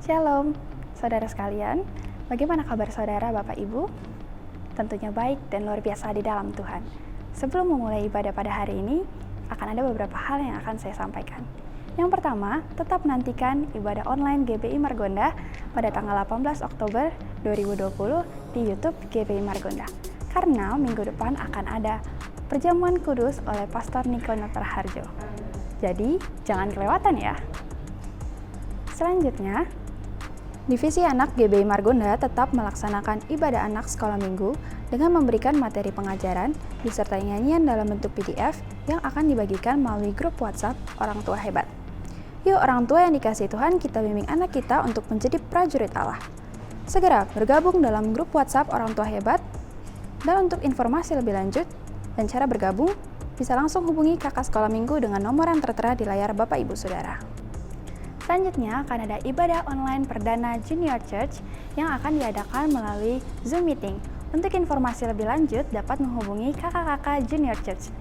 Shalom, saudara sekalian. Bagaimana kabar saudara, Bapak Ibu? Tentunya baik dan luar biasa di dalam Tuhan. Sebelum memulai ibadah pada hari ini, akan ada beberapa hal yang akan saya sampaikan. Yang pertama, tetap menantikan ibadah online GBI Margonda pada tanggal 18 Oktober 2020 di YouTube GBI Margonda. Karena minggu depan akan ada perjamuan kudus oleh Pastor Niko Notarharjo. Jadi, jangan kelewatan ya. Selanjutnya, Divisi Anak GBI Margonda tetap melaksanakan ibadah anak sekolah minggu dengan memberikan materi pengajaran disertai nyanyian dalam bentuk PDF yang akan dibagikan melalui grup WhatsApp Orang Tua Hebat. Yuk orang tua yang dikasihi Tuhan, kita bimbing anak kita untuk menjadi prajurit Allah. Segera bergabung dalam grup WhatsApp Orang Tua Hebat. Dan untuk informasi lebih lanjut dan cara bergabung, bisa langsung hubungi kakak sekolah minggu dengan nomor yang tertera di layar Bapak Ibu Saudara. Selanjutnya akan ada ibadah online perdana Junior Church yang akan diadakan melalui Zoom Meeting. Untuk informasi lebih lanjut dapat menghubungi kakak-kakak Junior Church.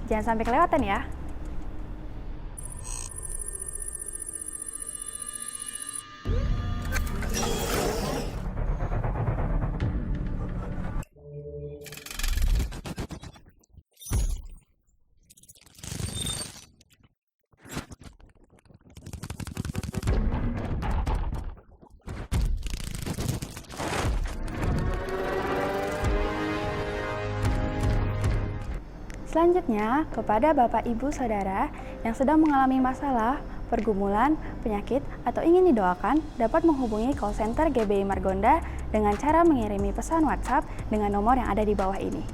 Jangan sampai kelewatan ya. Selanjutnya, kepada Bapak Ibu Saudara yang sedang mengalami masalah, pergumulan, penyakit, atau ingin didoakan, dapat menghubungi call center GBI Margonda dengan cara mengirimi pesan WhatsApp dengan nomor yang ada di bawah ini.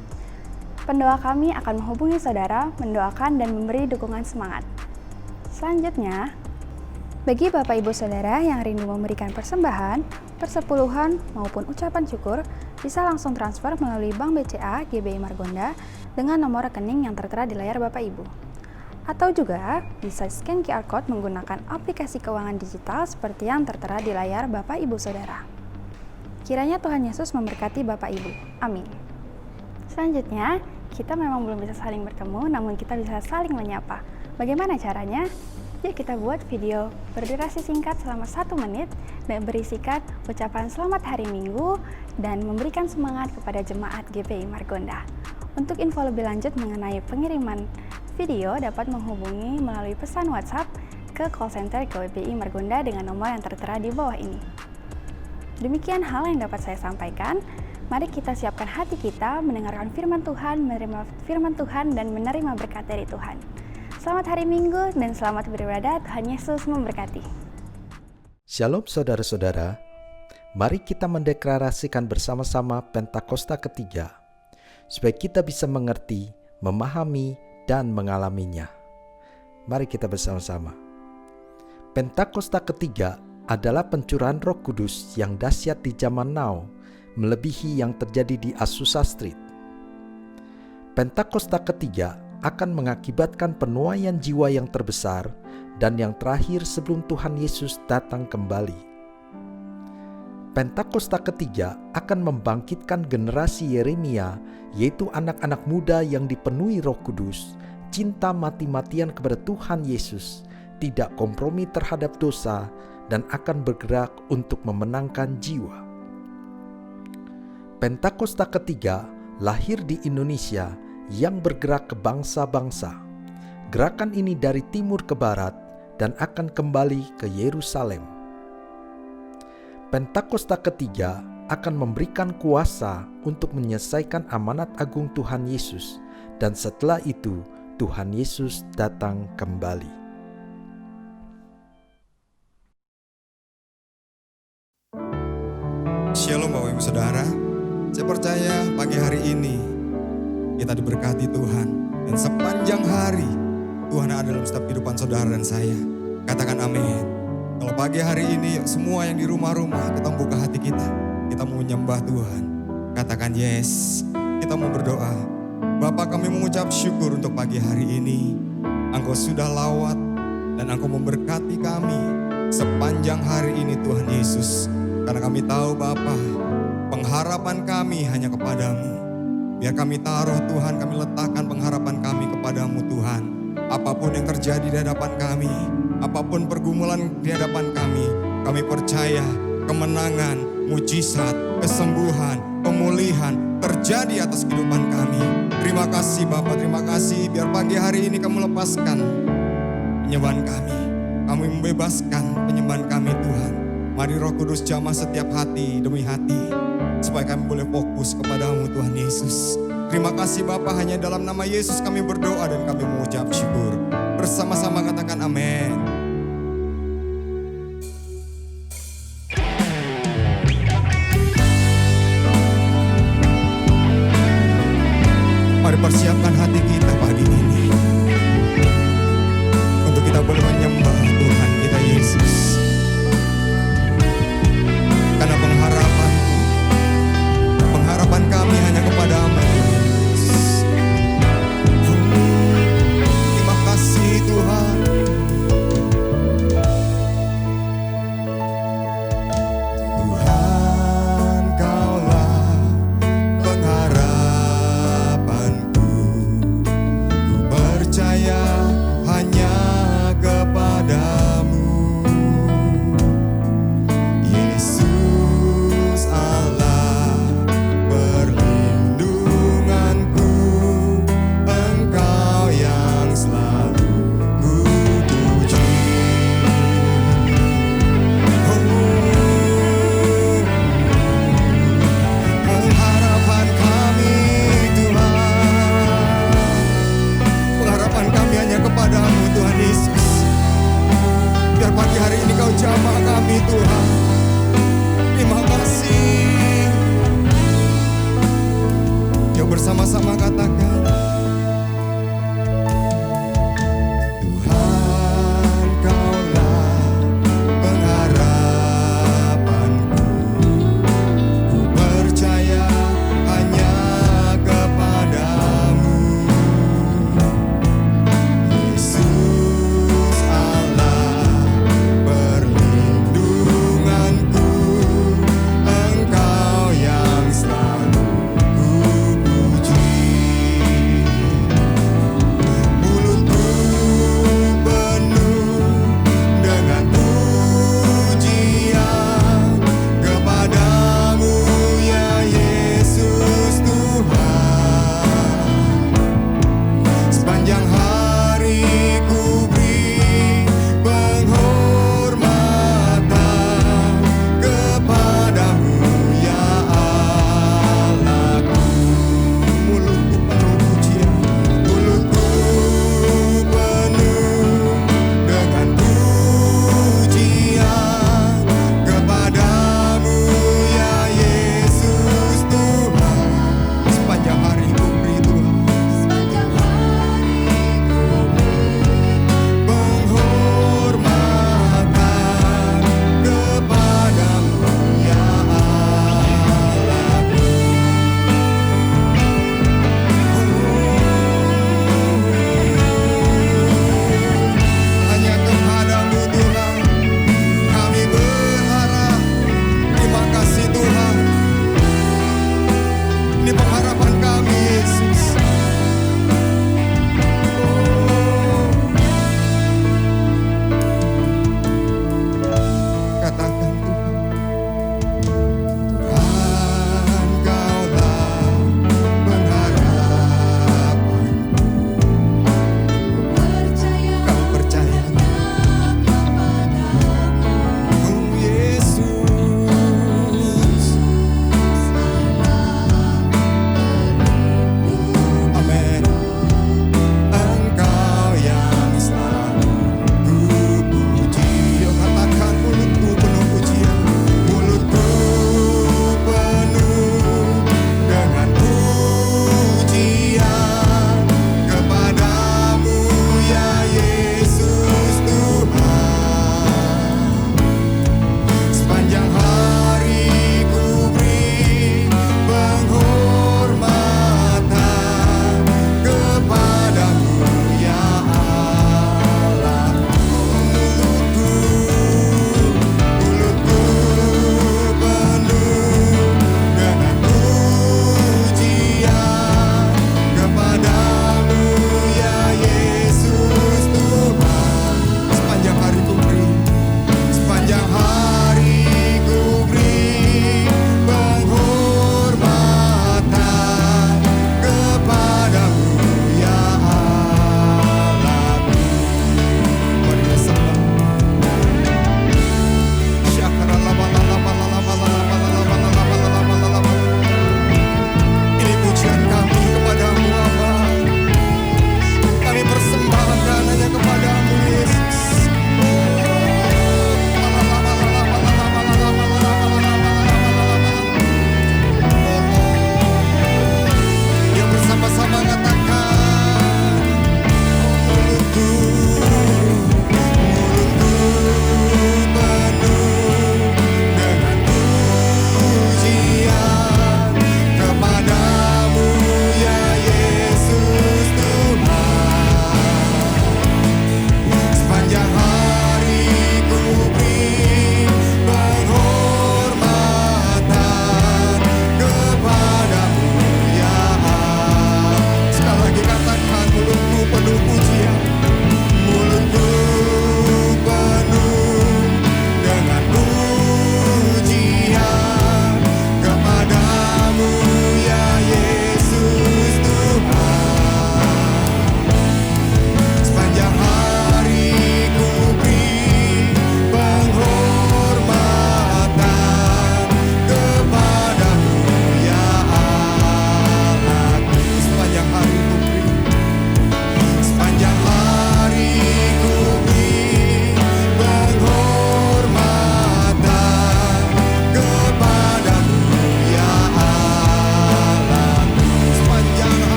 Pendoa kami akan menghubungi saudara, mendoakan dan memberi dukungan semangat. Selanjutnya, bagi Bapak Ibu Saudara yang rindu memberikan persembahan, persepuluhan, maupun ucapan syukur, bisa langsung transfer melalui Bank BCA GBI Margonda dengan nomor rekening yang tertera di layar Bapak Ibu. Atau juga bisa scan QR Code menggunakan aplikasi keuangan digital seperti yang tertera di layar Bapak Ibu Saudara. Kiranya Tuhan Yesus memberkati Bapak Ibu. Amin. Selanjutnya, kita memang belum bisa saling bertemu, namun kita bisa saling menyapa. Bagaimana caranya? Yuk kita buat video berdurasi singkat selama 1 menit dan berisikan ucapan selamat hari Minggu dan memberikan semangat kepada jemaat GBI Margonda. Untuk info lebih lanjut mengenai pengiriman video dapat menghubungi melalui pesan WhatsApp ke call center GBI Margonda dengan nomor yang tertera di bawah ini. Demikian hal yang dapat saya sampaikan. Mari kita siapkan hati kita mendengarkan firman Tuhan, menerima firman Tuhan, dan menerima berkat dari Tuhan. Selamat hari Minggu dan selamat beribadah. Tuhan Yesus memberkati. Shalom saudara-saudara, mari kita mendeklarasikan bersama-sama Pentakosta ketiga, supaya kita bisa mengerti, memahami, dan mengalaminya. Mari kita bersama-sama. Pentakosta ketiga adalah pencurahan Roh Kudus yang dahsyat di zaman now, melebihi yang terjadi di Azusa Street. Pentakosta ketiga akan mengakibatkan penuaian jiwa yang terbesar dan yang terakhir sebelum Tuhan Yesus datang kembali. Pentakosta ketiga akan membangkitkan generasi Yeremia, yaitu anak-anak muda yang dipenuhi Roh Kudus, cinta mati-matian kepada Tuhan Yesus, tidak kompromi terhadap dosa, dan akan bergerak untuk memenangkan jiwa. Pentakosta ketiga lahir di Indonesia yang bergerak ke bangsa-bangsa. Gerakan ini dari timur ke barat dan akan kembali ke Yerusalem. Pentakosta ketiga akan memberikan kuasa untuk menyelesaikan amanat agung Tuhan Yesus, dan setelah itu Tuhan Yesus datang kembali. Shalom Bapak Ibu Saudara, saya percaya pagi hari ini kita diberkati Tuhan, dan sepanjang hari Tuhan ada dalam setiap kehidupan saudara dan saya. Katakan amin. Kalau pagi hari ini semua yang di rumah-rumah kita membuka hati kita mau menyembah Tuhan. Katakan yes, kita mau berdoa. Bapa, kami mengucap syukur untuk pagi hari ini. Engkau sudah lawat dan Engkau memberkati kami sepanjang hari ini Tuhan Yesus. Karena kami tahu Bapa, pengharapan kami hanya kepadamu. Biar kami taruh Tuhan, kami letakkan pengharapan kami kepadamu Tuhan. Apapun yang terjadi di hadapan kami, apapun pergumulan di hadapan kami percaya kemenangan, mujizat, kesembuhan, pemulihan terjadi atas kehidupan kami. Terima kasih Bapa, terima kasih biar pagi hari ini kamu lepaskan penyembahan kami membebaskan penyembahan kami Tuhan. Mari Roh Kudus jamah setiap hati demi hati, supaya kami boleh fokus kepadamu Tuhan Yesus. Terima kasih Bapa, hanya dalam nama Yesus kami berdoa dan kami mengucap syukur. Bersama-sama katakan amin. Mari persiapkan hati kita pagi ini untuk kita boleh menyembah Tuhan kita Yesus. Karena pengharapan kami hanya kepadamu. Terima kasih Tuhan.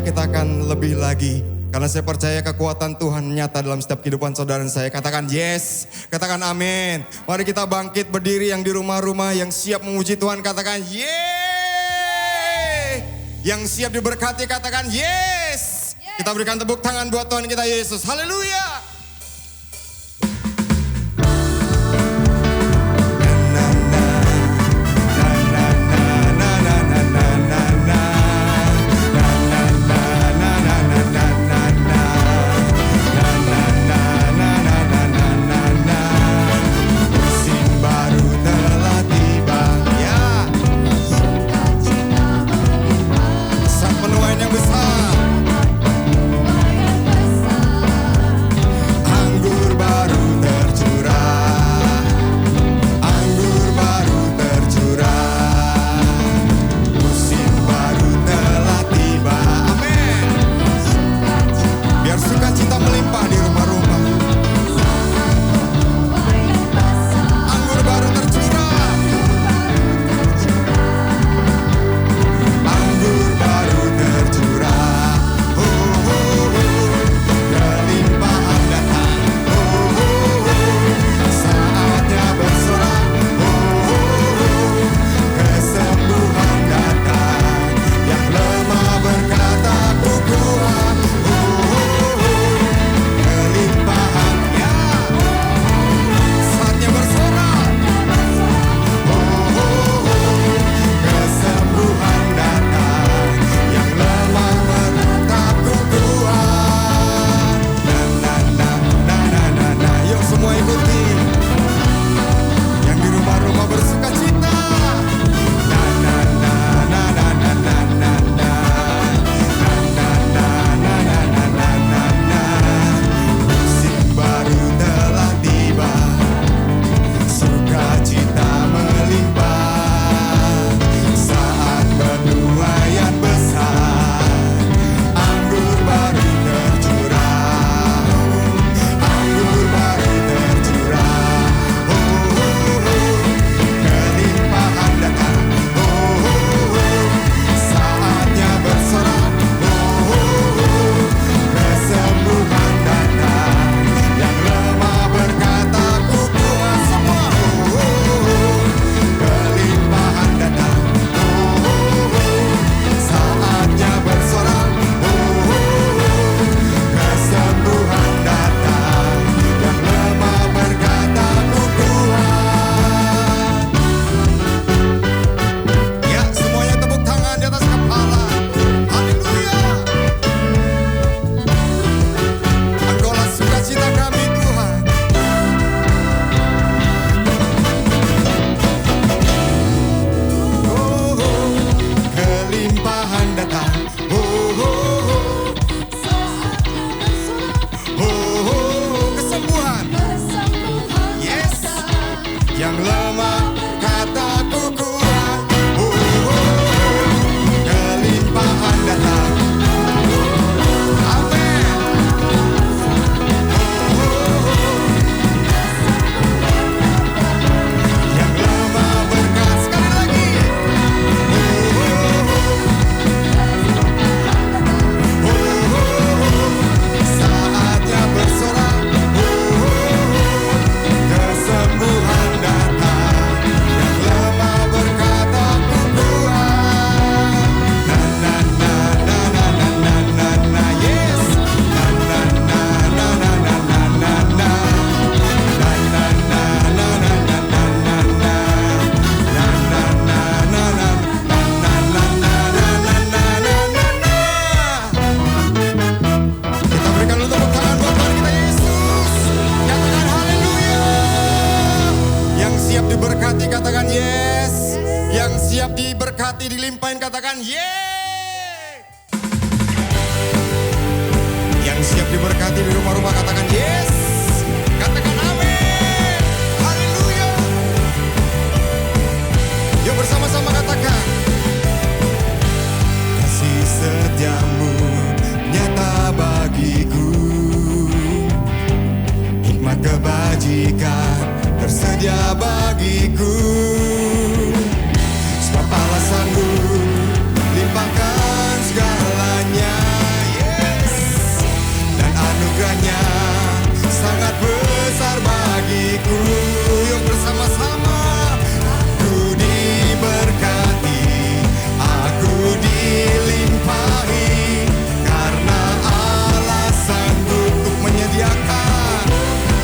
kita akan lebih lagi. Karena saya percaya kekuatan Tuhan nyata dalam setiap kehidupan saudara dan saya. Katakan yes, katakan amin. Mari kita bangkit berdiri yang di rumah-rumah yang siap memuji Tuhan. Katakan yeay. Yang siap diberkati katakan yes. Kita berikan tepuk tangan buat Tuhan kita Yesus. Haleluya. diberkati, dilimpahin, katakan yeay. Yang siap diberkati di rumah-rumah katakan yes. Katakan amin. Haleluya. Yuk bersama-sama katakan. Kasih setiamu nyata bagiku, hikmat kebajikan tersedia bagiku. Sebab Allah sanggup limpahkan segalanya. anugerahnya sangat besar bagiku. Yuk bersama-sama. Aku diberkati, aku dilimpahi, karena Allah sanggup untuk menyediakan.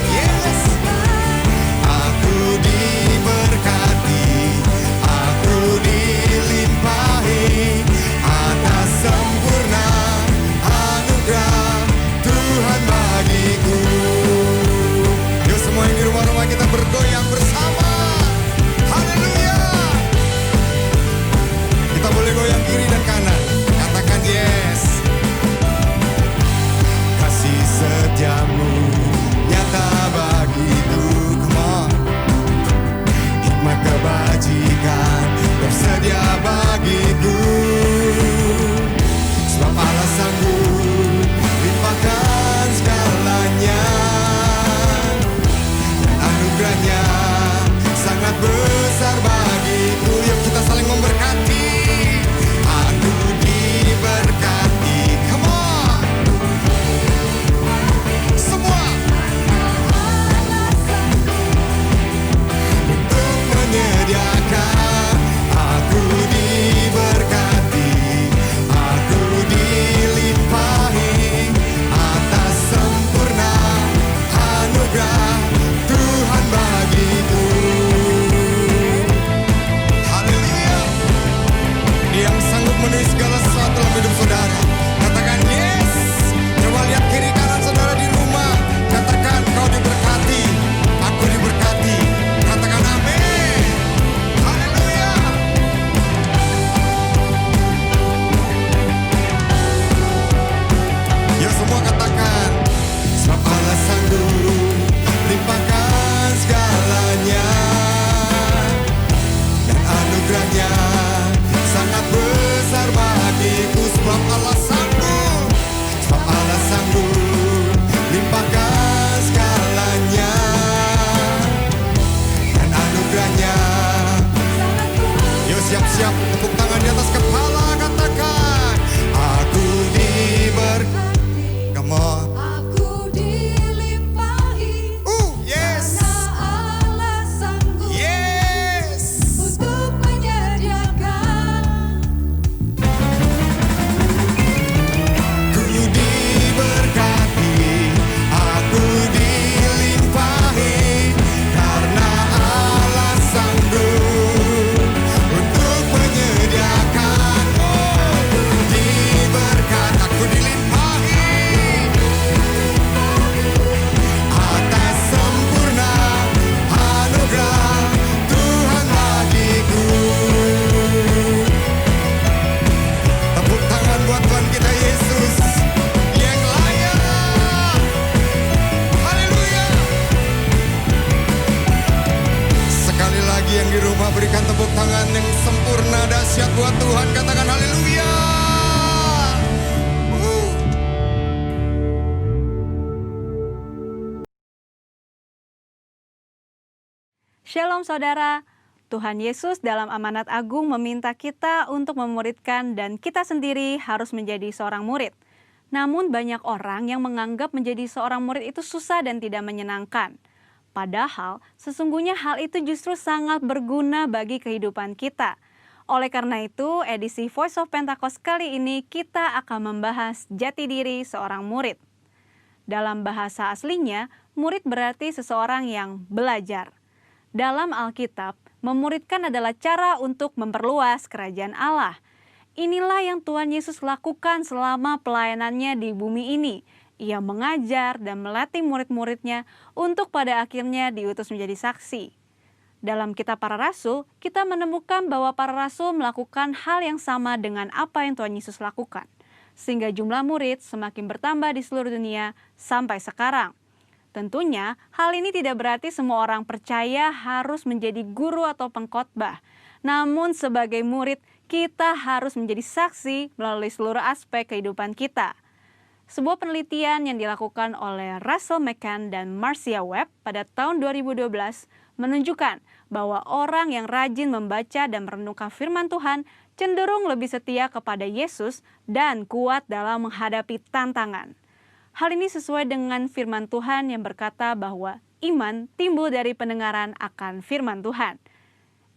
Yes. Aku diberkati, aku dilimpahi atas sempurna anugerah Tuhan bagiku. Yuk semua yang di rumah-rumah kita bergoyang bersama. Haleluya. Kita boleh goyang kiri dan kanan. Katakan yes. Kasih setiamu nyata bagiku. Come on. Hikmat kebajikan tersedia bagiku. Sebab Allah sanggup limpahkan segalanya. Anugerahnya sangat besar bagiku. Yuk kita saling memberkati. Aku diberkati. Come on. Semua. Untuk menyediakan. Aku diberkati, aku dilimpahi atas sempurna anugerah Tuhan bagiku. Haleluya. Dia yang sanggup menulis segala sesuatu dalam hidup saudara. Katakan yes. Coba lihat kiri kanan saudara di rumah. Katakan kau diberkati, aku diberkati. Katakan amin. Haleluya. Yuk semua katakan. Sebab Allah sanggup limpahkan segalanya, dan anugerahnya sangat besar bagiku. Sebab Allah sanggup, sebab Allah sanggup limpahkan segalanya, dan anugerahnya. Yuk siap-siap, tepuk tangan di atas kepala. Katakan aku diberkati. Come on. Aku dilimpahi, Yes. karena Allah sanggup Yes. untuk menyediakan. Ku diberkati, aku dilimpahi, karena Allah sanggup untuk menyediakan. Ku diberkati, aku dilimpahi atas sempurna anugerah Tuhan bagiku. Tepuk tangan buat Tuhan kita Yesus yang layak. Haleluya. Sekali lagi yang di rumah berikan tepuk tangan yang sempurna dahsyat buat Tuhan. Katakan haleluya. Shalom saudara, Tuhan Yesus dalam amanat agung meminta kita untuk memuridkan dan kita sendiri harus menjadi seorang murid. Namun banyak orang yang menganggap menjadi seorang murid itu susah dan tidak menyenangkan. Padahal sesungguhnya hal itu justru sangat berguna bagi kehidupan kita. Oleh karena itu, edisi Voice of Pentecost kali ini kita akan membahas jati diri seorang murid. Dalam bahasa aslinya, murid berarti seseorang yang belajar. Dalam Alkitab, memuridkan adalah cara untuk memperluas kerajaan Allah. Inilah yang Tuhan Yesus lakukan selama pelayanannya di bumi ini. Ia mengajar dan melatih murid-muridnya untuk pada akhirnya diutus menjadi saksi. Dalam kitab para rasul, kita menemukan bahwa para rasul melakukan hal yang sama dengan apa yang Tuhan Yesus lakukan. Sehingga jumlah murid semakin bertambah di seluruh dunia sampai sekarang. Tentunya, hal ini tidak berarti semua orang percaya harus menjadi guru atau pengkhotbah. Namun sebagai murid, kita harus menjadi saksi melalui seluruh aspek kehidupan kita. Sebuah penelitian yang dilakukan oleh Russell McCann dan Marcia Webb pada tahun 2012 menunjukkan bahwa orang yang rajin membaca dan merenungkan firman Tuhan cenderung lebih setia kepada Yesus dan kuat dalam menghadapi tantangan. Hal ini sesuai dengan firman Tuhan yang berkata bahwa iman timbul dari pendengaran akan firman Tuhan.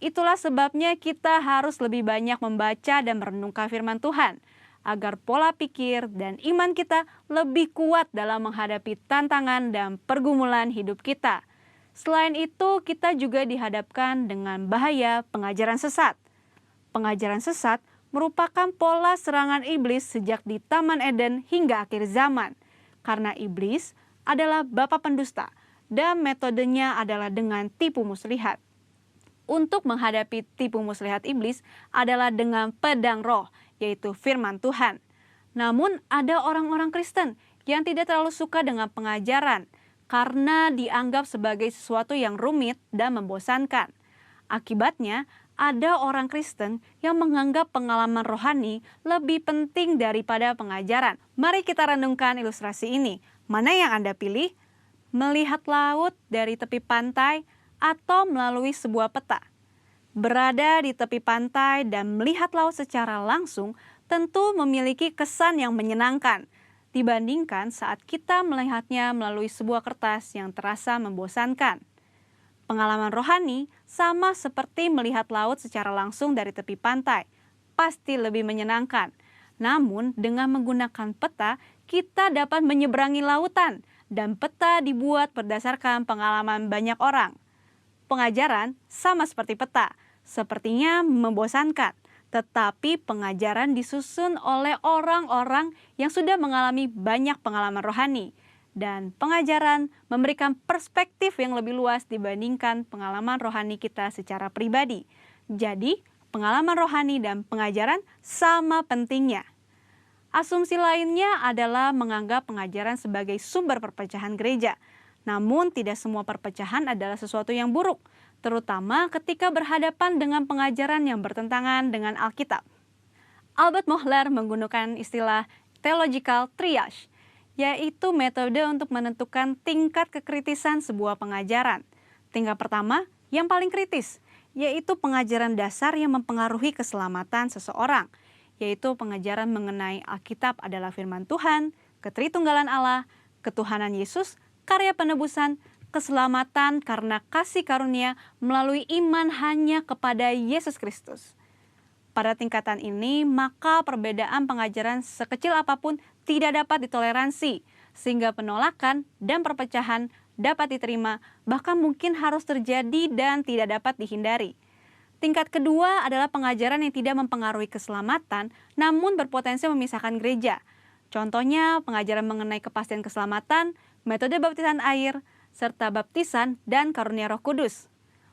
Itulah sebabnya kita harus lebih banyak membaca dan merenungkan firman Tuhan, agar pola pikir dan iman kita lebih kuat dalam menghadapi tantangan dan pergumulan hidup kita. Selain itu, kita juga dihadapkan dengan bahaya pengajaran sesat. Pengajaran sesat merupakan pola serangan iblis sejak di Taman Eden hingga akhir zaman. Karena iblis adalah bapa pendusta dan metodenya adalah dengan tipu muslihat. Untuk menghadapi tipu muslihat iblis adalah dengan pedang roh, yaitu firman Tuhan. Namun ada orang-orang Kristen yang tidak terlalu suka dengan pengajaran karena dianggap sebagai sesuatu yang rumit dan membosankan. Akibatnya, ada orang Kristen yang menganggap pengalaman rohani lebih penting daripada pengajaran. Mari kita renungkan ilustrasi ini. Mana yang Anda pilih? Melihat laut dari tepi pantai atau melalui sebuah peta? Berada di tepi pantai dan melihat laut secara langsung tentu memiliki kesan yang menyenangkan dibandingkan saat kita melihatnya melalui sebuah kertas yang terasa membosankan. Pengalaman rohani sama seperti melihat laut secara langsung dari tepi pantai, pasti lebih menyenangkan. Namun dengan menggunakan peta, kita dapat menyeberangi lautan dan peta dibuat berdasarkan pengalaman banyak orang. Pengajaran sama seperti peta, sepertinya membosankan, tetapi pengajaran disusun oleh orang-orang yang sudah mengalami banyak pengalaman rohani. Dan pengajaran memberikan perspektif yang lebih luas dibandingkan pengalaman rohani kita secara pribadi. Jadi, pengalaman rohani dan pengajaran sama pentingnya. Asumsi lainnya adalah menganggap pengajaran sebagai sumber perpecahan gereja. Namun, tidak semua perpecahan adalah sesuatu yang buruk, terutama ketika berhadapan dengan pengajaran yang bertentangan dengan Alkitab. Albert Mohler menggunakan istilah theological triage, yaitu metode untuk menentukan tingkat kekritisan sebuah pengajaran. Tingkat pertama, yang paling kritis, yaitu pengajaran dasar yang mempengaruhi keselamatan seseorang, yaitu pengajaran mengenai Alkitab adalah firman Tuhan, ketritunggalan Allah, ketuhanan Yesus, karya penebusan, keselamatan karena kasih karunia melalui iman hanya kepada Yesus Kristus. Pada tingkatan ini, maka perbedaan pengajaran sekecil apapun tidak dapat ditoleransi, sehingga penolakan dan perpecahan dapat diterima, bahkan mungkin harus terjadi dan tidak dapat dihindari. Tingkat kedua adalah pengajaran yang tidak mempengaruhi keselamatan, namun berpotensi memisahkan gereja. Contohnya, pengajaran mengenai kepastian keselamatan, metode baptisan air, serta baptisan dan karunia Roh Kudus.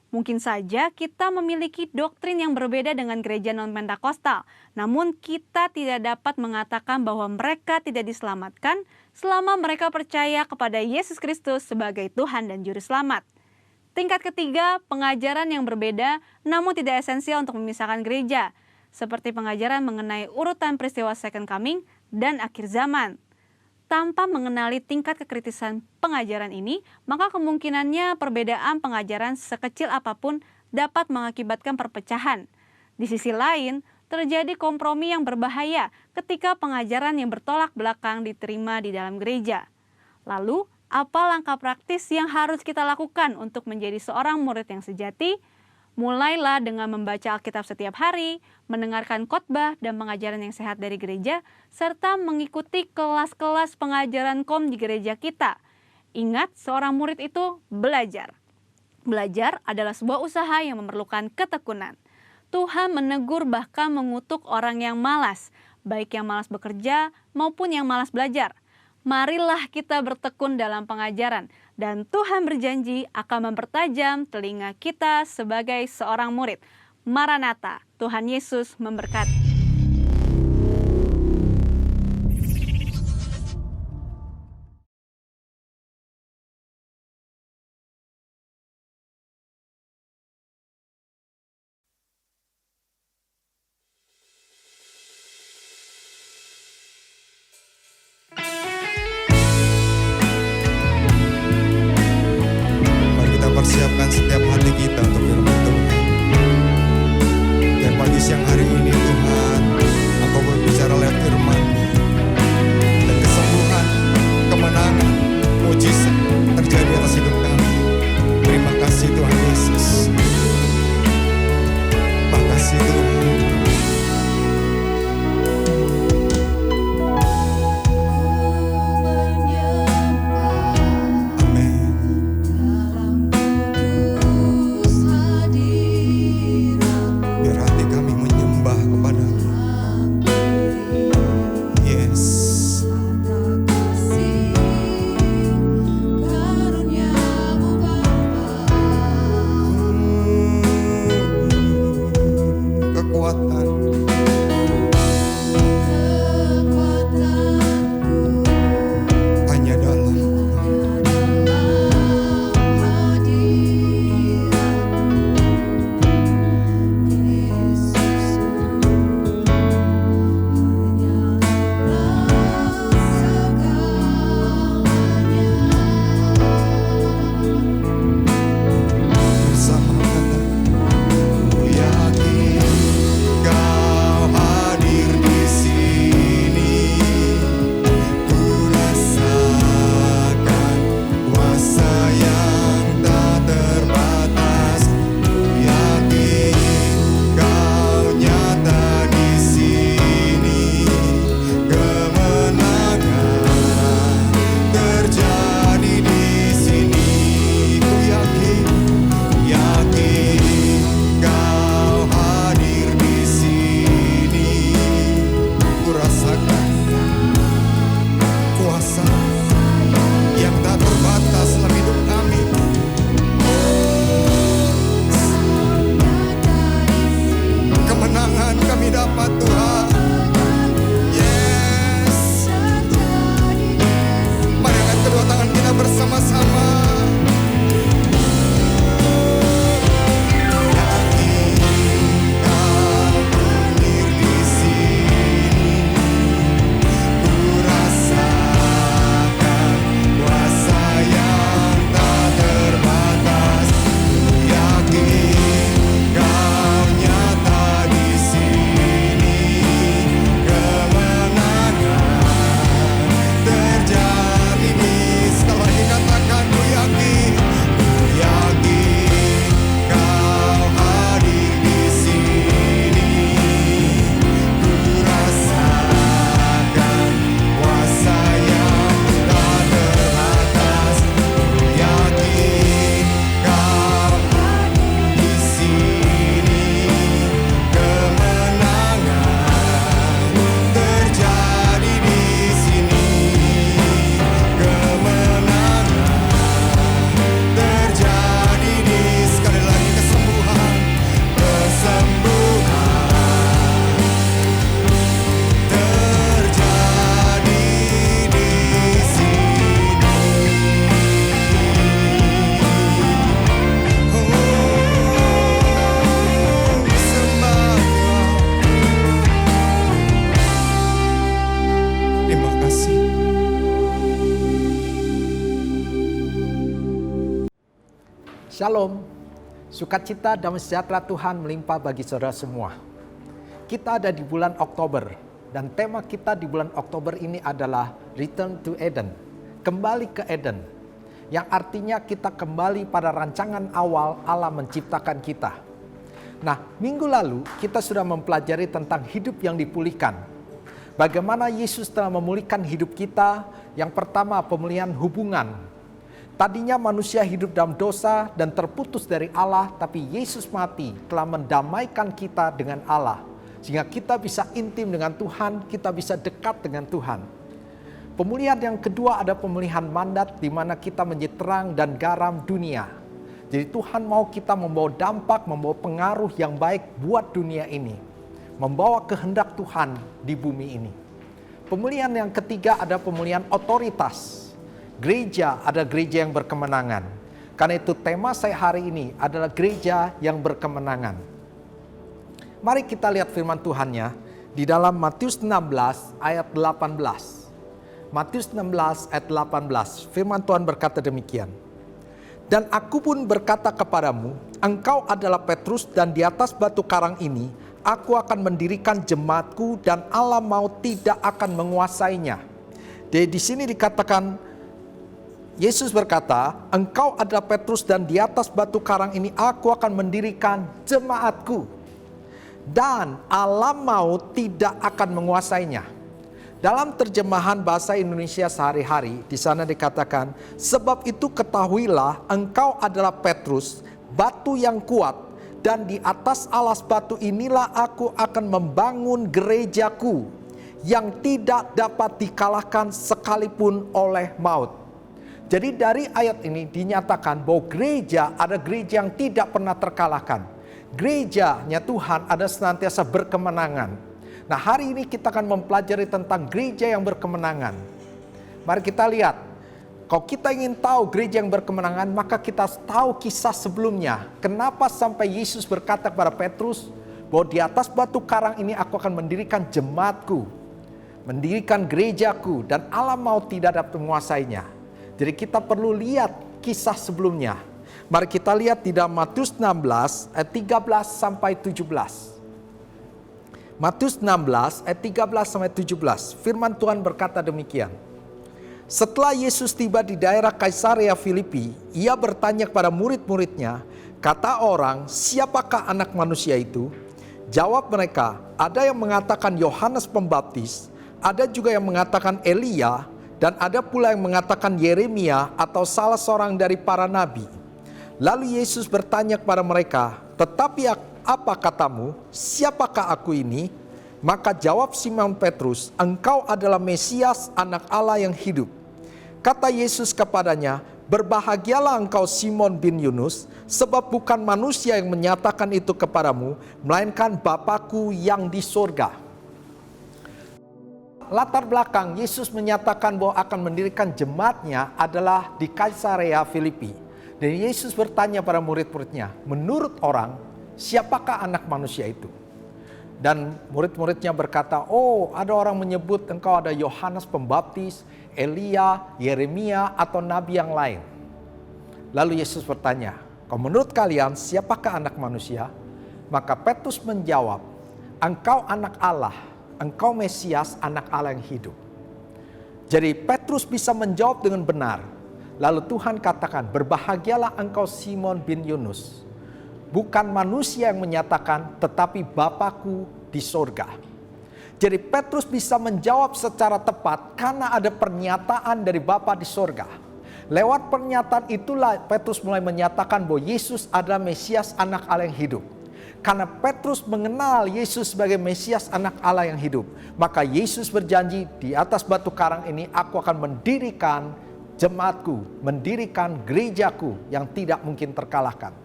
Mungkin saja kita memiliki doktrin yang berbeda dengan gereja non-Pentakosta, namun kita tidak dapat mengatakan bahwa mereka tidak diselamatkan selama mereka percaya kepada Yesus Kristus sebagai Tuhan dan Juru Selamat. Tingkat ketiga, pengajaran yang berbeda namun tidak esensial untuk memisahkan gereja, seperti pengajaran mengenai urutan peristiwa Second Coming dan akhir zaman. Tanpa mengenali tingkat kekritisan pengajaran ini, maka kemungkinannya perbedaan pengajaran sekecil apapun dapat mengakibatkan perpecahan. Di sisi lain, terjadi kompromi yang berbahaya ketika pengajaran yang bertolak belakang diterima di dalam gereja. Lalu, apa langkah praktis yang harus kita lakukan untuk menjadi seorang murid yang sejati? Mulailah dengan membaca Alkitab setiap hari, mendengarkan khotbah dan pengajaran yang sehat dari gereja, serta mengikuti kelas-kelas pengajaran KOM di gereja kita. Ingat, seorang murid itu belajar. Belajar adalah sebuah usaha yang memerlukan ketekunan. Tuhan menegur bahkan mengutuk orang yang malas, baik yang malas bekerja maupun yang malas belajar. Marilah kita bertekun dalam pengajaran, dan Tuhan berjanji akan mempertajam telinga kita sebagai seorang murid. Maranatha, Tuhan Yesus memberkati. Persiapkan setiap hati kita untuk firman Tuhan. Dan pagi siang hari ini Tuhan, Engkau berbicara lewat firman dan kesembuhan, Shalom, sukacita dan sejahtera Tuhan melimpah bagi saudara semua. Kita ada di bulan Oktober dan tema kita di bulan Oktober ini adalah Return to Eden, kembali ke Eden, yang artinya kita kembali pada rancangan awal Allah menciptakan kita. Nah, minggu lalu kita sudah mempelajari tentang hidup yang dipulihkan. Bagaimana Yesus telah memulihkan hidup kita. Yang pertama, pemulihan hubungan. Tadinya manusia hidup dalam dosa dan terputus dari Allah, tapi Yesus mati telah mendamaikan kita dengan Allah. Sehingga kita bisa intim dengan Tuhan, kita bisa dekat dengan Tuhan. Pemulihan yang kedua ada pemulihan mandat, di mana kita menjadi terang dan garam dunia. Jadi Tuhan mau kita membawa dampak, membawa pengaruh yang baik buat dunia ini. Membawa kehendak Tuhan di bumi ini. Pemulihan yang ketiga ada pemulihan otoritas. Gereja ada gereja yang berkemenangan. Karena itu tema saya hari ini adalah gereja yang berkemenangan. Mari kita lihat firman Tuhannya di dalam Matius 16 ayat 18. Matius 16 ayat 18. Firman Tuhan berkata demikian. Dan aku pun berkata kepadamu, engkau adalah Petrus dan di atas batu karang ini, aku akan mendirikan jemaatku dan Allah maut tidak akan menguasainya. Jadi di sini dikatakan, Yesus berkata, engkau adalah Petrus dan di atas batu karang ini aku akan mendirikan jemaatku. Dan alam maut tidak akan menguasainya. Dalam terjemahan bahasa Indonesia sehari-hari, di sana dikatakan, sebab itu ketahuilah engkau adalah Petrus, batu yang kuat, dan di atas alas batu inilah aku akan membangun gerejaku, yang tidak dapat dikalahkan sekalipun oleh maut. Jadi dari ayat ini dinyatakan bahwa gereja ada gereja yang tidak pernah terkalahkan. Gerejanya Tuhan ada senantiasa berkemenangan. Nah, hari ini kita akan mempelajari tentang gereja yang berkemenangan. Mari kita lihat. Kalau kita ingin tahu gereja yang berkemenangan, maka kita tahu kisah sebelumnya. Kenapa sampai Yesus berkata kepada Petrus bahwa di atas batu karang ini aku akan mendirikan jemaatku, mendirikan gerejaku, dan alam maut tidak dapat menguasainya. Jadi kita perlu lihat kisah sebelumnya. Mari kita lihat di dalam Matius 16 ayat 13 sampai 17. Matius 16 ayat 13 sampai 17. Firman Tuhan berkata demikian. Setelah Yesus tiba di daerah Kaisarea Filipi, ia bertanya kepada murid-muridnya, kata orang, siapakah anak manusia itu? Jawab mereka, ada yang mengatakan Yohanes Pembaptis, ada juga yang mengatakan Elia, dan ada pula yang mengatakan Yeremia atau salah seorang dari para nabi. Lalu Yesus bertanya kepada mereka, tetapi apa katamu? Siapakah aku ini? Maka jawab Simon Petrus, engkau adalah Mesias, anak Allah yang hidup. Kata Yesus kepadanya, berbahagialah engkau Simon bin Yunus, sebab bukan manusia yang menyatakan itu kepadamu, melainkan Bapa-Ku yang di sorga. Latar belakang Yesus menyatakan bahwa akan mendirikan jemaatnya adalah di Kaisarea Filipi. Dan Yesus bertanya pada murid-muridnya, menurut orang, siapakah anak manusia itu? Dan murid-muridnya berkata, oh ada orang menyebut engkau ada Yohanes Pembaptis, Elia, Yeremia, atau nabi yang lain. Lalu Yesus bertanya, kalau menurut kalian siapakah anak manusia? Maka Petrus menjawab, engkau anak Allah, engkau Mesias, anak Allah yang hidup. Jadi Petrus bisa menjawab dengan benar. Lalu Tuhan katakan, berbahagialah engkau Simon bin Yunus. Bukan manusia yang menyatakan, tetapi Bapa-Ku di sorga. Jadi Petrus bisa menjawab secara tepat karena ada pernyataan dari Bapa di sorga. Lewat pernyataan itulah Petrus mulai menyatakan bahwa Yesus adalah Mesias, anak Allah yang hidup. Karena Petrus mengenal Yesus sebagai Mesias, anak Allah yang hidup, maka Yesus berjanji, di atas batu karang ini aku akan mendirikan jemaatku, mendirikan gerejaku yang tidak mungkin terkalahkan.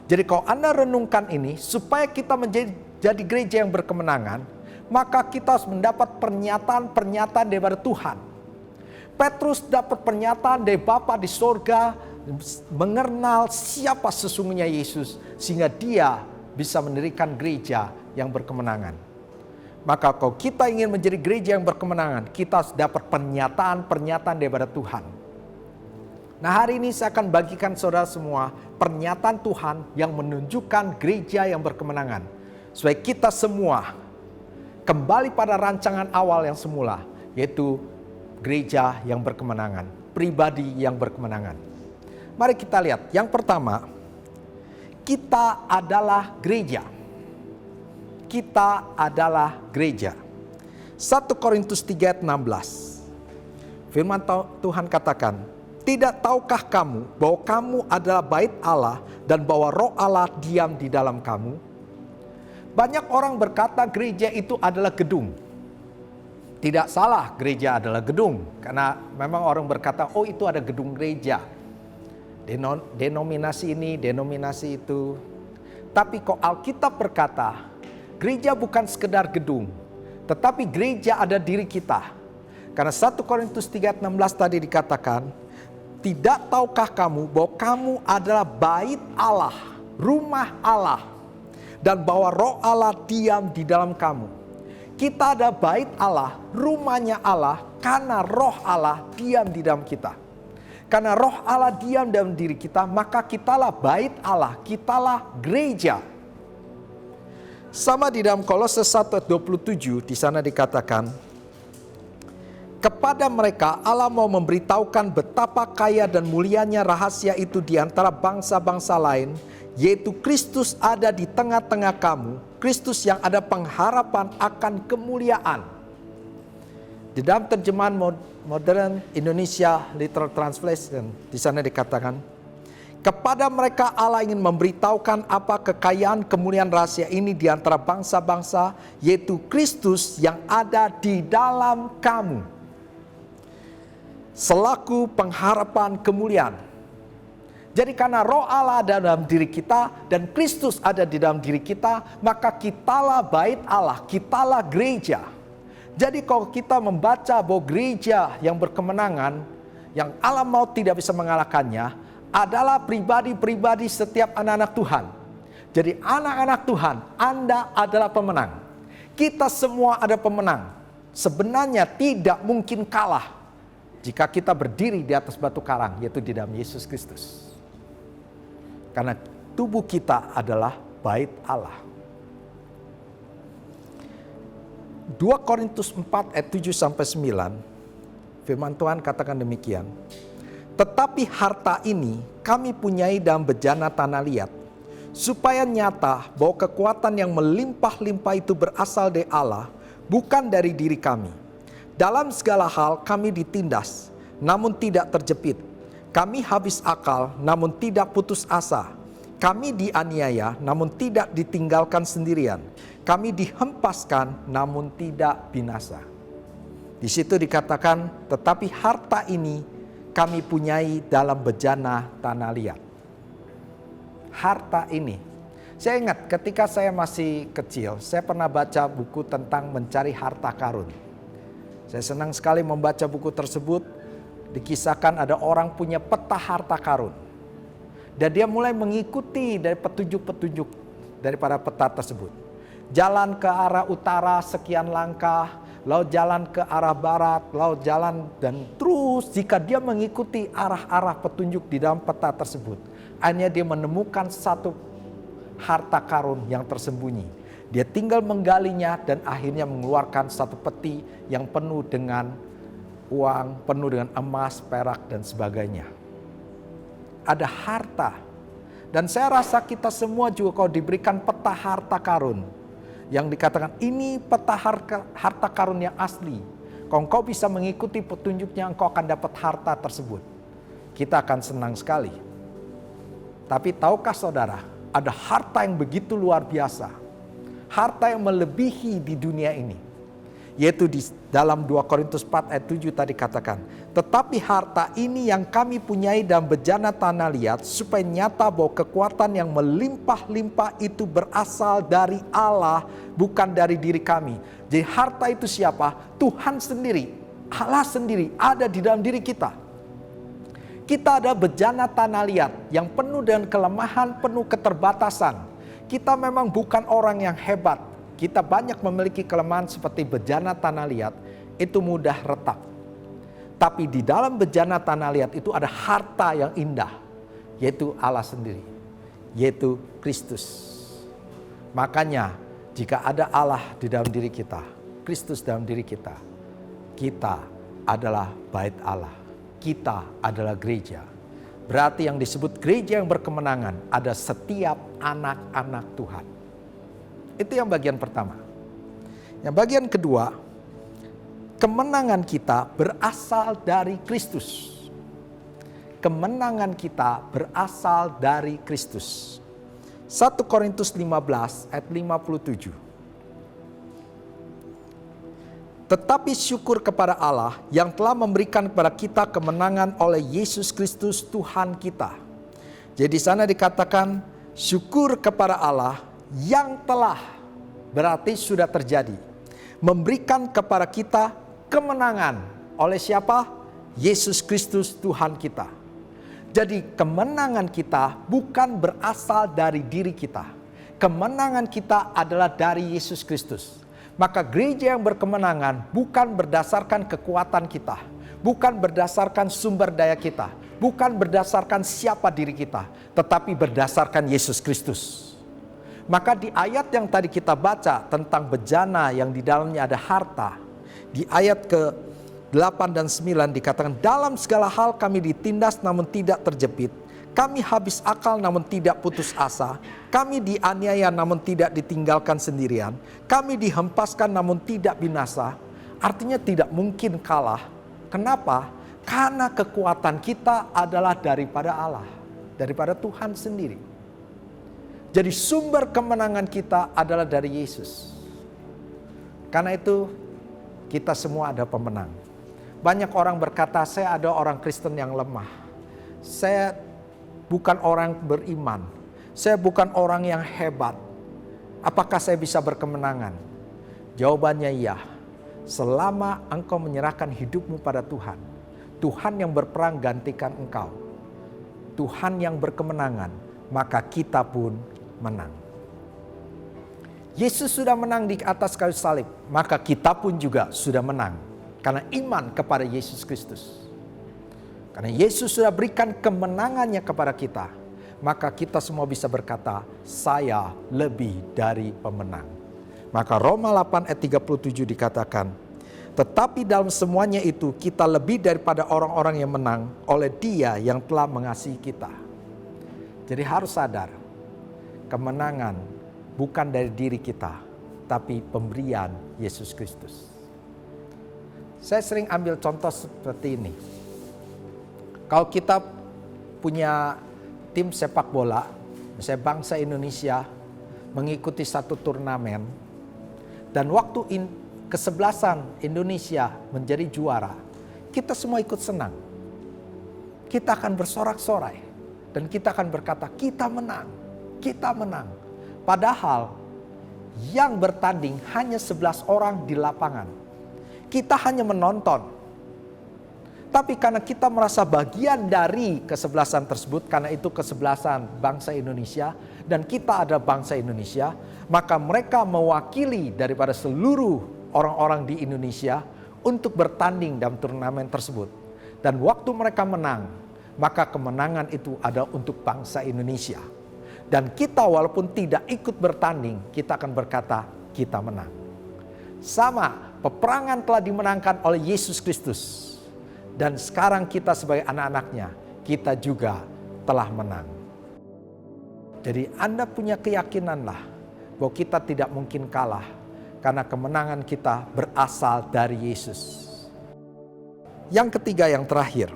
Jadi kalau Anda renungkan ini, supaya kita menjadi gereja yang berkemenangan, maka kita harus mendapat pernyataan-pernyataan daripada Tuhan. Petrus dapat pernyataan dari Bapa di sorga, mengenal siapa sesungguhnya Yesus, sehingga dia bisa mendirikan gereja yang berkemenangan. Maka kalau kita ingin menjadi gereja yang berkemenangan, kita harus dapat pernyataan-pernyataan daripada Tuhan. Nah, hari ini saya akan bagikan saudara semua pernyataan Tuhan yang menunjukkan gereja yang berkemenangan. Supaya kita semua kembali pada rancangan awal yang semula, yaitu gereja yang berkemenangan, pribadi yang berkemenangan. Mari kita lihat, yang pertama, kita adalah gereja. Kita adalah gereja. 1 Korintus 3 ayat 16. Firman Tuhan katakan, tidak tahukah kamu bahwa kamu adalah bait Allah dan bahwa Roh Allah diam di dalam kamu? Banyak orang berkata gereja itu adalah gedung. Tidak salah, gereja adalah gedung. Karena memang orang berkata, oh itu ada gedung gereja. Denominasi ini, denominasi itu. Tapi kok Alkitab berkata, gereja bukan sekedar gedung. Tetapi gereja ada diri kita. Karena 1 Korintus 3 ayat 16 tadi dikatakan, tidak tahukah kamu bahwa kamu adalah bait Allah, rumah Allah, dan bahwa Roh Allah diam di dalam kamu. Kita ada bait Allah, rumahnya Allah, karena Roh Allah diam di dalam kita. Karena Roh Allah diam dalam diri kita, maka kitalah bait Allah, kitalah gereja. Sama di dalam Kolose 1 ayat 27, di sana dikatakan, kepada mereka Allah mau memberitahukan betapa kaya dan mulianya rahasia itu di antara bangsa-bangsa lain, yaitu Kristus ada di tengah-tengah kamu, Kristus yang ada pengharapan akan kemuliaan. Di dalam terjemahan modern Indonesia Literal Translation, di sana dikatakan, kepada mereka Allah ingin memberitahukan apa kekayaan kemuliaan rahasia ini di antara bangsa-bangsa, yaitu Kristus yang ada di dalam kamu, selaku pengharapan kemuliaan. Jadi karena Roh Allah ada dalam diri kita dan Kristus ada di dalam diri kita, maka kitalah bait Allah, kitalah gereja. Jadi kalau kita membaca bahwa gereja yang berkemenangan, yang Allah mau tidak bisa mengalahkannya, adalah pribadi-pribadi setiap anak-anak Tuhan. Jadi anak-anak Tuhan, Anda adalah pemenang. Kita semua ada pemenang. Sebenarnya tidak mungkin kalah jika kita berdiri di atas batu karang, yaitu di dalam Yesus Kristus. Karena tubuh kita adalah bait Allah. 2 Korintus 4 ayat 7-9, firman Tuhan katakan demikian. Tetapi harta ini kami punyai dalam bejana tanah liat, supaya nyata bahwa kekuatan yang melimpah-limpah itu berasal dari Allah, bukan dari diri kami. Dalam segala hal kami ditindas, namun tidak terjepit. Kami habis akal, namun tidak putus asa. Kami dianiaya, namun tidak ditinggalkan sendirian. Kami dihempaskan, namun tidak binasa. Di situ dikatakan, tetapi harta ini kami punyai dalam bejana tanah liat. Harta ini. Saya ingat ketika saya masih kecil, saya pernah baca buku tentang mencari harta karun. Saya senang sekali membaca buku tersebut. Dikisahkan ada orang punya peta harta karun. Dan dia mulai mengikuti dari petunjuk-petunjuk daripada peta tersebut. Jalan ke arah utara sekian langkah, lalu jalan ke arah barat, lalu jalan dan terus jika dia mengikuti arah-arah petunjuk di dalam peta tersebut, akhirnya dia menemukan satu harta karun yang tersembunyi. Dia tinggal menggalinya dan akhirnya mengeluarkan satu peti yang penuh dengan uang, penuh dengan emas, perak, dan sebagainya. Ada harta. Dan saya rasa kita semua juga kalau diberikan peta harta karun, yang dikatakan ini peta harta karun yang asli. Kalau engkau bisa mengikuti petunjuknya, engkau akan dapat harta tersebut. Kita akan senang sekali. Tapi tahukah saudara, ada harta yang begitu luar biasa. Harta yang melebihi di dunia ini. Yaitu di dalam 2 Korintus 4 ayat 7 tadi katakan. Tetapi harta ini yang kami punyai dalam bejana tanah liat, supaya nyata bahwa kekuatan yang melimpah-limpah itu berasal dari Allah, bukan dari diri kami. Jadi harta itu siapa? Tuhan sendiri, Allah sendiri ada di dalam diri kita. Kita ada bejana tanah liat yang penuh dengan kelemahan, penuh keterbatasan. Kita memang bukan orang yang hebat. Kita banyak memiliki kelemahan seperti bejana tanah liat, itu mudah retak. Tapi di dalam bejana tanah liat itu ada harta yang indah, yaitu Allah sendiri, yaitu Kristus. Makanya jika ada Allah di dalam diri kita, Kristus dalam diri kita, kita adalah bait Allah. Kita adalah gereja. Berarti yang disebut gereja yang berkemenangan ada setiap anak-anak Tuhan. Itu yang bagian pertama. Yang bagian kedua, kemenangan kita berasal dari Kristus. Kemenangan kita berasal dari Kristus. 1 Korintus 15 ayat 57. Tetapi syukur kepada Allah yang telah memberikan kepada kita kemenangan oleh Yesus Kristus Tuhan kita. Jadi di sana dikatakan syukur kepada Allah yang telah, berarti sudah terjadi, memberikan kepada kita kemenangan oleh siapa? Yesus Kristus Tuhan kita. Jadi kemenangan kita bukan berasal dari diri kita. Kemenangan kita adalah dari Yesus Kristus. Maka gereja yang berkemenangan bukan berdasarkan kekuatan kita, bukan berdasarkan sumber daya kita, bukan berdasarkan siapa diri kita, tetapi berdasarkan Yesus Kristus. Maka di ayat yang tadi kita baca tentang bejana yang di dalamnya ada harta, di ayat ke-8 dan 9 dikatakan, dalam segala hal kami ditindas namun tidak terjepit, kami habis akal namun tidak putus asa, kami dianiaya namun tidak ditinggalkan sendirian, kami dihempaskan namun tidak binasa. Artinya tidak mungkin kalah. Kenapa? Karena kekuatan kita adalah daripada Allah, daripada Tuhan sendiri. Jadi sumber kemenangan kita adalah dari Yesus. Karena itu kita semua ada pemenang. Banyak orang berkata, saya ada orang Kristen yang lemah. Saya bukan orang beriman. Saya bukan orang yang hebat. Apakah saya bisa berkemenangan? Jawabannya iya. Selama engkau menyerahkan hidupmu pada Tuhan, Tuhan yang berperang gantikan engkau, Tuhan yang berkemenangan, maka kita pun menang. Yesus sudah menang di atas kayu salib, maka kita pun juga sudah menang karena iman kepada Yesus Kristus. Karena Yesus sudah berikan kemenangannya kepada kita, maka kita semua bisa berkata, saya lebih dari pemenang. Maka Roma 8 ayat 37 dikatakan, tetapi dalam semuanya itu kita lebih daripada orang-orang yang menang oleh Dia yang telah mengasihi kita. Jadi harus sadar, kemenangan bukan dari diri kita, tapi pemberian Yesus Kristus. Saya sering ambil contoh seperti ini. Kalau kita punya tim sepak bola, misalnya bangsa Indonesia mengikuti satu turnamen, dan waktu kesebelasan Indonesia menjadi juara, kita semua ikut senang. Kita akan bersorak-sorai dan kita akan berkata, kita menang, kita menang. Padahal yang bertanding hanya 11 orang di lapangan. Kita hanya menonton. Tapi karena kita merasa bagian dari kesebelasan tersebut, karena itu kesebelasan bangsa Indonesia dan kita ada bangsa Indonesia, maka mereka mewakili daripada seluruh orang-orang di Indonesia untuk bertanding dalam turnamen tersebut. Dan waktu mereka menang, maka kemenangan itu ada untuk bangsa Indonesia. Dan kita walaupun tidak ikut bertanding, kita akan berkata, kita menang. Sama, peperangan telah dimenangkan oleh Yesus Kristus. Dan sekarang kita sebagai anak-anaknya, kita juga telah menang. Jadi Anda punya keyakinanlah bahwa kita tidak mungkin kalah. Karena kemenangan kita berasal dari Yesus. Yang ketiga, yang terakhir.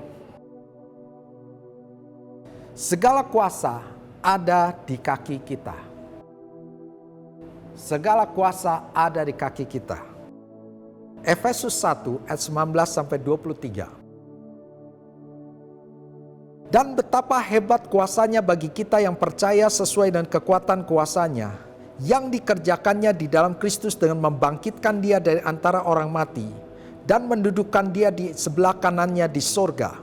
Segala kuasa ada di kaki kita. Segala kuasa ada di kaki kita. Efesus 1 ayat 19-23. Dan betapa hebat kuasanya bagi kita yang percaya sesuai dengan kekuatan kuasanya, yang dikerjakannya di dalam Kristus dengan membangkitkan Dia dari antara orang mati, dan mendudukkan Dia di sebelah kanannya di sorga,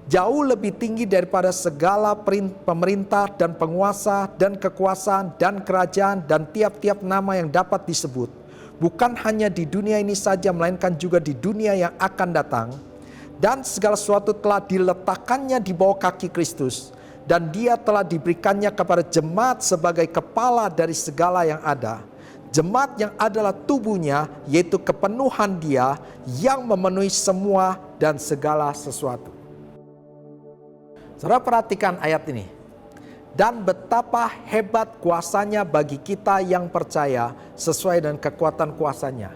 jauh lebih tinggi daripada segala pemerintah dan penguasa dan kekuasaan dan kerajaan dan tiap-tiap nama yang dapat disebut, bukan hanya di dunia ini saja, melainkan juga di dunia yang akan datang. Dan segala sesuatu telah diletakkannya di bawah kaki Kristus, dan dia telah diberikannya kepada jemaat sebagai kepala dari segala yang ada. Jemaat yang adalah tubuhnya, yaitu kepenuhan dia yang memenuhi semua dan segala sesuatu. Saudara perhatikan ayat ini. Dan betapa hebat kuasanya bagi kita yang percaya sesuai dengan kekuatan kuasanya.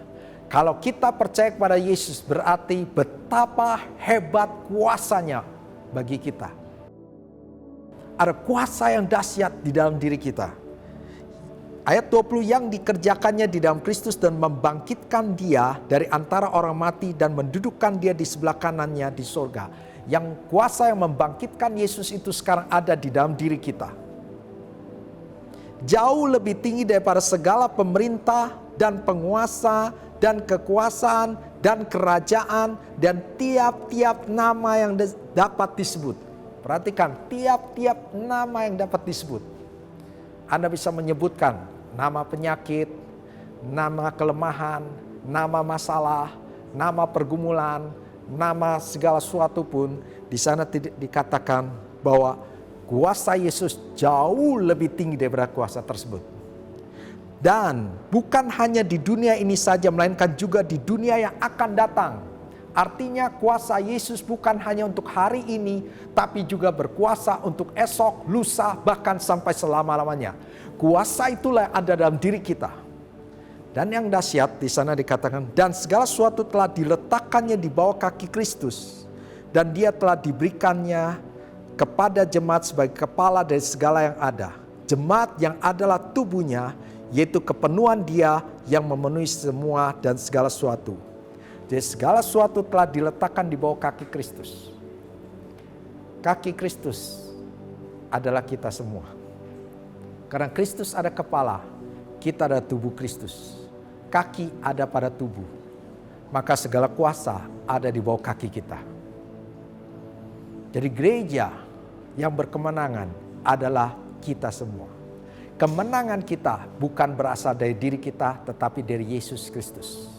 Kalau kita percaya kepada Yesus berarti betapa hebat kuasanya bagi kita. Ada kuasa yang dahsyat di dalam diri kita. Ayat 20, yang dikerjakannya di dalam Kristus dan membangkitkan dia dari antara orang mati dan mendudukkan dia di sebelah kanannya di surga. Yang kuasa yang membangkitkan Yesus itu sekarang ada di dalam diri kita. Jauh lebih tinggi daripada segala pemerintah dan penguasa dan kekuasaan dan kerajaan dan tiap-tiap nama yang dapat disebut. Perhatikan, tiap-tiap nama yang dapat disebut. Anda bisa menyebutkan nama penyakit, nama kelemahan, nama masalah, nama pergumulan, nama segala sesuatu pun. Di sana dikatakan bahwa kuasa Yesus jauh lebih tinggi daripada kuasa tersebut. Dan bukan hanya di dunia ini saja, melainkan juga di dunia yang akan datang. Artinya kuasa Yesus bukan hanya untuk hari ini, tapi juga berkuasa untuk esok, lusa, bahkan sampai selama-lamanya. Kuasa itulah yang ada dalam diri kita. Dan yang dahsyat di sana dikatakan, dan segala sesuatu telah diletakkannya di bawah kaki Kristus, dan dia telah diberikannya kepada jemaat sebagai kepala dari segala yang ada. Jemaat yang adalah tubuhnya, yaitu kepenuhan dia yang memenuhi semua dan segala sesuatu. Jadi segala sesuatu telah diletakkan di bawah kaki Kristus. Kaki Kristus adalah kita semua. Karena Kristus ada kepala, kita ada tubuh Kristus. Kaki ada pada tubuh. Maka segala kuasa ada di bawah kaki kita. Jadi gereja yang berkemenangan adalah kita semua. Kemenangan kita bukan berasal dari diri kita, tetapi dari Yesus Kristus.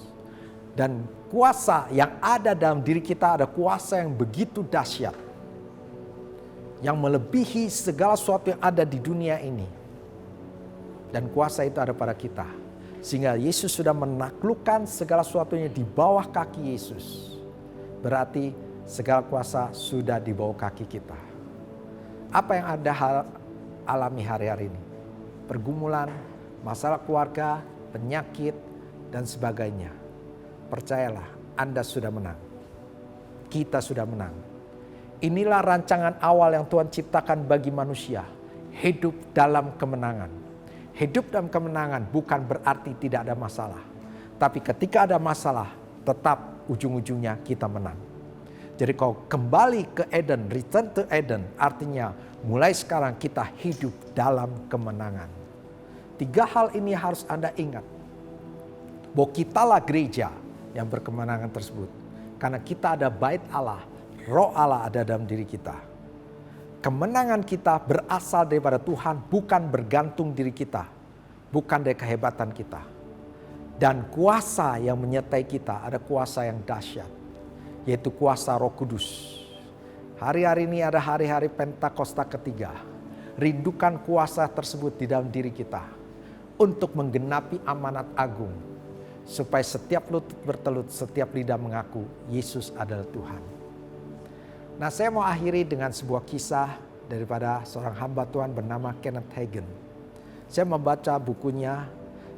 Dan kuasa yang ada dalam diri kita ada kuasa yang begitu dahsyat. Yang melebihi segala sesuatu yang ada di dunia ini. Dan kuasa itu ada pada kita. Sehingga Yesus sudah menaklukkan segala sesuatunya di bawah kaki Yesus. Berarti segala kuasa sudah di bawah kaki kita. Apa yang Anda alami hari-hari ini? Pergumulan, masalah keluarga, penyakit, dan sebagainya. Percayalah, Anda sudah menang. Kita sudah menang. Inilah rancangan awal yang Tuhan ciptakan bagi manusia. Hidup dalam kemenangan. Hidup dalam kemenangan bukan berarti tidak ada masalah. Tapi ketika ada masalah, tetap ujung-ujungnya kita menang. Jadi kalau kembali ke Eden, return to Eden, artinya mulai sekarang kita hidup dalam kemenangan. 3 hal ini harus Anda ingat. Bahwa kitalah gereja yang berkemenangan tersebut. Karena kita ada bait Allah, roh Allah ada dalam diri kita. Kemenangan kita berasal daripada Tuhan, bukan bergantung diri kita. Bukan dari kehebatan kita. Dan kuasa yang menyertai kita ada kuasa yang dahsyat. Yaitu kuasa Roh Kudus. Hari-hari ini ada hari-hari Pentakosta ketiga. Rindukan kuasa tersebut di dalam diri kita. Untuk menggenapi amanat agung. Supaya setiap lutut bertelut, setiap lidah mengaku Yesus adalah Tuhan. Nah, saya mau akhiri dengan sebuah kisah daripada seorang hamba Tuhan bernama Kenneth Hagin. Saya membaca bukunya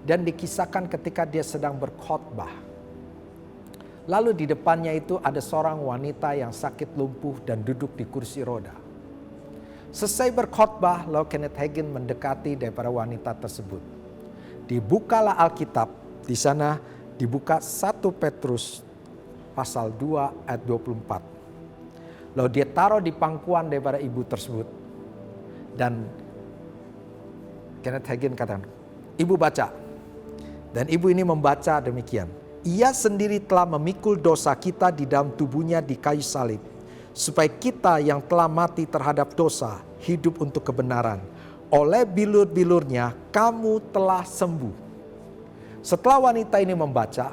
dan dikisahkan ketika dia sedang berkhotbah. Lalu di depannya itu ada seorang wanita yang sakit lumpuh dan duduk di kursi roda. Selesai berkhotbah, lalu Kenneth Hagin mendekati daripada wanita tersebut. Dibukalah Alkitab. Di sana dibuka 1 Petrus pasal 2 ayat 24. Lalu dia taruh di pangkuan daripada ibu tersebut. Dan Kenneth Hagin katakan, ibu baca. Dan ibu ini membaca demikian. Ia sendiri telah memikul dosa kita di dalam tubuhnya di kayu salib. Supaya kita yang telah mati terhadap dosa hidup untuk kebenaran. Oleh bilur-bilurnya kamu telah sembuh. Setelah wanita ini membaca,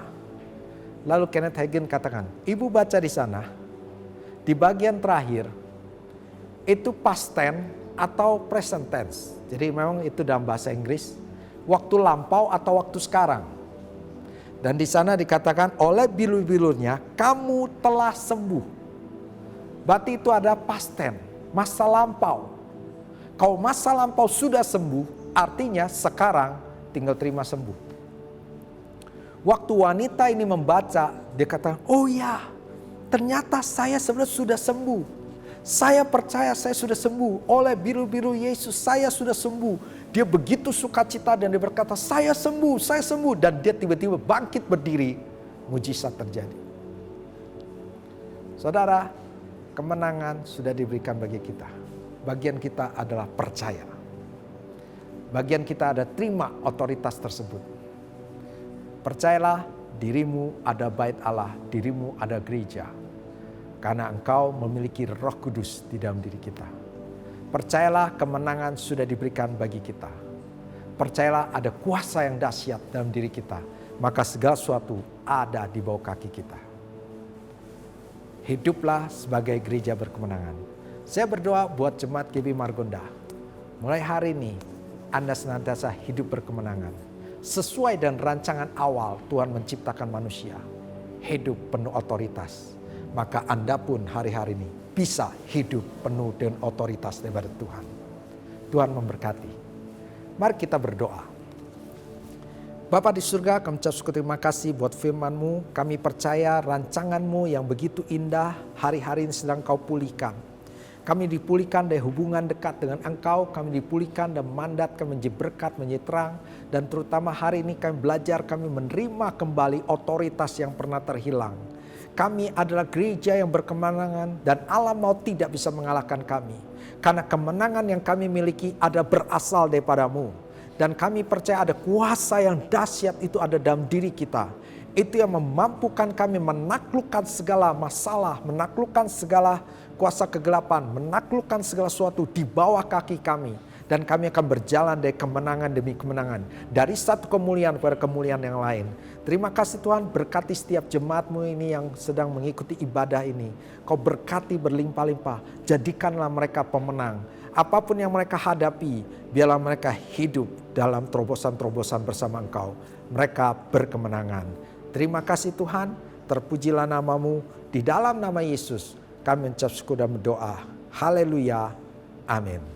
lalu Kenneth Hagin katakan, ibu baca di sana, di bagian terakhir itu past tense atau present tense. Jadi memang itu dalam bahasa Inggris, waktu lampau atau waktu sekarang. Dan di sana dikatakan oleh bilur-bilurnya kamu telah sembuh. Berarti itu ada past tense, masa lampau. Kalau masa lampau sudah sembuh, artinya sekarang tinggal terima sembuh. Waktu wanita ini membaca, dia kata, oh ya, ternyata saya sebenarnya sudah sembuh. Saya percaya saya sudah sembuh. Oleh biru-biru Yesus saya sudah sembuh. Dia begitu sukacita dan dia berkata, saya sembuh, saya sembuh. Dan dia tiba-tiba bangkit berdiri, mujizat terjadi. Saudara, kemenangan sudah diberikan bagi kita. Bagian kita adalah percaya. Bagian kita ada terima otoritas tersebut. Percayalah, dirimu ada bait Allah, dirimu ada gereja. Karena engkau memiliki Roh Kudus di dalam diri kita. Percayalah, kemenangan sudah diberikan bagi kita. Percayalah, ada kuasa yang dahsyat dalam diri kita. Maka segala sesuatu ada di bawah kaki kita. Hiduplah sebagai gereja berkemenangan. Saya berdoa buat jemaat GB Margonda. Mulai hari ini, Anda senantiasa hidup berkemenangan. Sesuai dan rancangan awal Tuhan menciptakan manusia. Hidup penuh otoritas. Maka Anda pun hari-hari ini bisa hidup penuh dengan otoritas daripada Tuhan. Tuhan memberkati. Mari kita berdoa. Bapa di surga, kami ucap syukur terima kasih buat firman-Mu. Kami percaya rancangan-Mu yang begitu indah hari-hari ini sedang Kau pulihkan. Kami dipulihkan dari hubungan dekat dengan Engkau. Kami dipulihkan dan mandat kami menjadi berkat, menjadi terang. Dan terutama hari ini kami belajar, kami menerima kembali otoritas yang pernah terhilang. Kami adalah gereja yang berkemenangan dan Allah mau tidak bisa mengalahkan kami. Karena kemenangan yang kami miliki ada berasal daripada-Mu. Dan kami percaya ada kuasa yang dahsyat itu ada dalam diri kita. Itu yang memampukan kami menaklukkan segala masalah, menaklukkan segala kuasa kegelapan, menaklukkan segala sesuatu di bawah kaki kami. Dan kami akan berjalan dari kemenangan demi kemenangan. Dari satu kemuliaan kepada kemuliaan yang lain. Terima kasih Tuhan, berkati setiap jemaat-Mu ini yang sedang mengikuti ibadah ini. Kau berkati berlimpah-limpah, jadikanlah mereka pemenang. Apapun yang mereka hadapi, biarlah mereka hidup dalam terobosan-terobosan bersama Engkau. Mereka berkemenangan. Terima kasih Tuhan, terpujilah nama-Mu. Di dalam nama Yesus, kami mengucap syukur dan berdoa. Haleluya. Amin.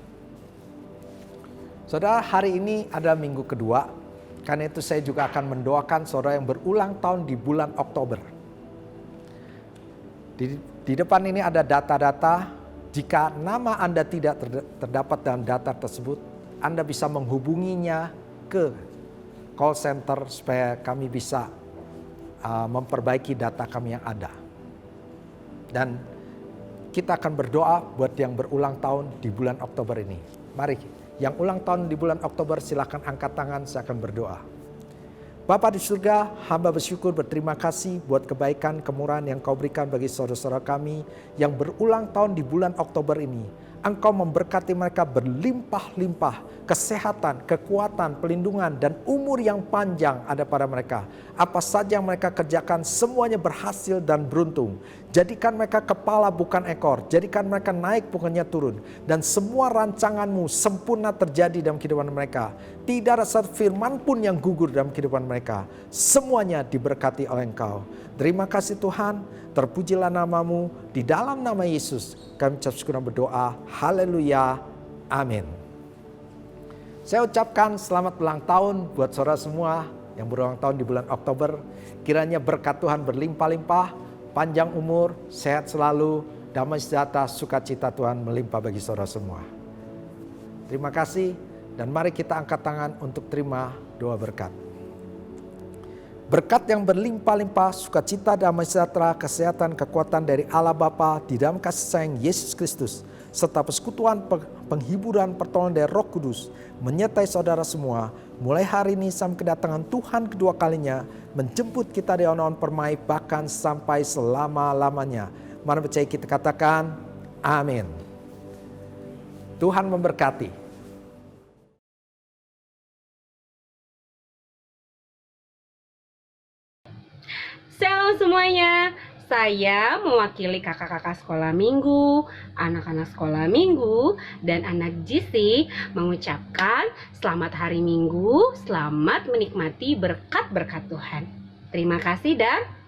Saudara, hari ini adalah minggu kedua. Karena itu saya juga akan mendoakan saudara yang berulang tahun di bulan Oktober. Di depan ini ada data-data. Jika nama Anda tidak terdapat dalam data tersebut, Anda bisa menghubunginya ke call center supaya kami bisa memperbaiki data kami yang ada. Dan kita akan berdoa buat yang berulang tahun di bulan Oktober ini. Mari. Yang ulang tahun di bulan Oktober silakan angkat tangan, saya akan berdoa. Bapa di surga, hamba bersyukur berterima kasih buat kebaikan kemurahan yang Kau berikan bagi saudara-saudara kami yang berulang tahun di bulan Oktober ini. Engkau memberkati mereka berlimpah-limpah, kesehatan, kekuatan, pelindungan, dan umur yang panjang ada pada mereka. Apa saja yang mereka kerjakan semuanya berhasil dan beruntung. Jadikan mereka kepala bukan ekor, jadikan mereka naik bukannya turun. Dan semua rancangan-Mu sempurna terjadi dalam kehidupan mereka. Tidak ada satu firman pun yang gugur dalam kehidupan mereka. Semuanya diberkati oleh Engkau. Terima kasih Tuhan, terpujilah nama-Mu. Di dalam nama Yesus kami ucap syukur dan berdoa. Haleluya. Amin. Saya ucapkan selamat ulang tahun buat saudara semua yang berulang tahun di bulan Oktober. Kiranya berkat Tuhan berlimpah-limpah, panjang umur, sehat selalu, damai sejahtera, sukacita Tuhan melimpah bagi saudara semua. Terima kasih dan mari kita angkat tangan untuk terima doa berkat. Berkat yang berlimpah-limpah, sukacita, damai sejahtera, kesehatan, kekuatan dari Allah Bapa di dalam kasih sayang Yesus Kristus, serta persekutuan penghiburan pertolongan dari Roh Kudus menyertai saudara semua mulai hari ini sampai kedatangan Tuhan kedua kalinya menjemput kita di awan-awan permai bahkan sampai selama-lamanya. Mari percaya kita katakan amin. Tuhan memberkati. Shalom semuanya, Saya mewakili kakak-kakak sekolah minggu, anak-anak sekolah minggu, dan anak GC mengucapkan selamat hari Minggu, selamat menikmati berkat-berkat Tuhan. Terima kasih dan